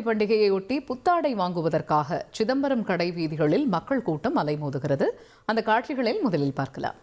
பண்டிகையொட்டி புத்தாடை வாங்குவதற்காக சிதம்பரம் கடை வீதிகளில் மக்கள் கூட்டம் அலைமோதுகிறது. அந்த காட்சிகளில் முதலில் பார்க்கலாம்.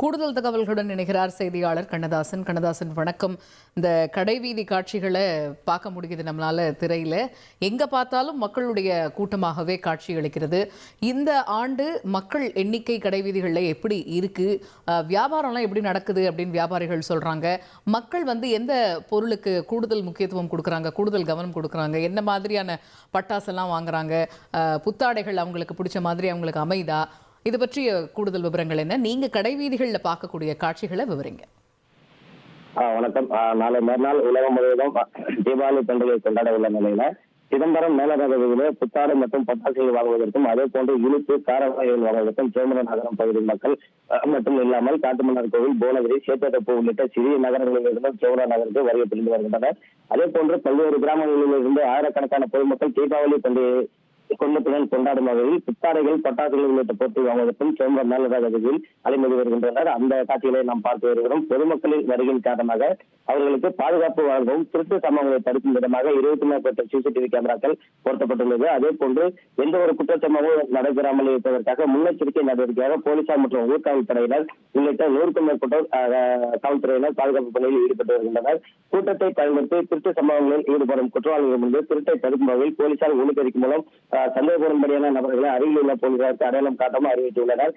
கூடுதல் தகவல்களுடன் இணைகிறார் செய்தியாளர் கண்ணதாசன். கண்ணதாசன், வணக்கம். இந்த கடைவீதி காட்சிகளை பார்க்க முடியுது நம்மளால திரையில. எங்க பார்த்தாலும் மக்களுடைய கூட்டமாகவே காட்சி அளிக்கிறது. இந்த ஆண்டு மக்கள் எண்ணிக்கை கடைவீதிகளில் எப்படி இருக்கு, வியாபாரம்லாம் எப்படி நடக்குது அப்படின்னு வியாபாரிகள் சொல்றாங்க. மக்கள் எந்த பொருளுக்கு கூடுதல் முக்கியத்துவம் கொடுக்குறாங்க, கூடுதல் கவனம் கொடுக்குறாங்க, என்ன மாதிரியான பட்டாசெல்லாம் வாங்குறாங்க, புத்தாடைகள் அவங்களுக்கு பிடிச்ச மாதிரி அவங்களுக்கு அமைதா, இது பற்றிய கூடுதல் விவரங்கள் என்ன? நீங்க கடைவீதிகளில் பார்க்கக்கூடிய காட்சிகளை விவரிங்க. வணக்கம். நாளை மறுநாள் உலகம் முழுவதும் தீபாவளி பண்டிகை கொண்டாட உள்ள நிலையில சிதம்பரம் மேலரகவிலே புத்தாடை மற்றும் பட்டாசுகள் வாங்குவதற்கும் அதே போன்று இனிப்பு கார வகைகள் வாங்குவதற்கும் சிதம்பரம் நகரம் பகுதி மக்கள் மட்டும் இல்லாமல் காட்டுமன்னார் கோவில், புவனகிரி, சேத்ததப்பு உள்ளிட்ட சிறிய நகரங்களில் இருந்து சிதம்பரம் நகருக்கு வருகை புரிந்து வருகின்றனர். அதே போன்று பல்வேறு கிராமங்களில் இருந்து ஆயிரக்கணக்கான பொதுமக்கள் தீபாவளி பண்டிகை குடும்பத்துடன் கொண்டாடும் வகையில் புத்தாடைகள், பட்டாசுகள் உள்ளிட்ட பொருட்கள் வாங்குவதற்கும் சிதம்பரம் மேலரகத்தில் அலைமோதி வருகின்றனர். அந்த காட்சிகளை நாம் பார்த்து வருகிறோம். பொதுமக்களின் வருகையின் காரணமாக அவர்களுக்கு பாதுகாப்பு வழங்கவும் திருட்டு சம்பவங்களை தடுக்கும் விதமாக 20 மேற்பட்ட சிசிடிவி கேமராக்கள் பொருத்தப்பட்டுள்ளது. அதே போன்று எந்த ஒரு குற்றச்சம்பவமும் நடைபெறாமல் இருப்பதற்காக முன்னெச்சரிக்கை நடவடிக்கையாக போலீசார் மற்றும் ஊர்காவல் படையினர் உள்ளிட்ட 100க்கும் மேற்பட்டோர் காவல்துறையினர் பாதுகாப்பு பணியில் ஈடுபட்டு வருகின்றனர். கூட்டத்தை பயன்படுத்தி திருட்டு சம்பவங்களில் ஈடுபடும் குற்றவாளிகள் முன்பு திருட்டை தடுக்கும் வகையில் போலீசார் ஒளிபெருக்கி மூலம் சந்தேகப்படும்படியான நபர்களை அருகில் உள்ள போலீசாருக்கு அடையாளம் காட்டவும் அறிவித்துள்ளனர்.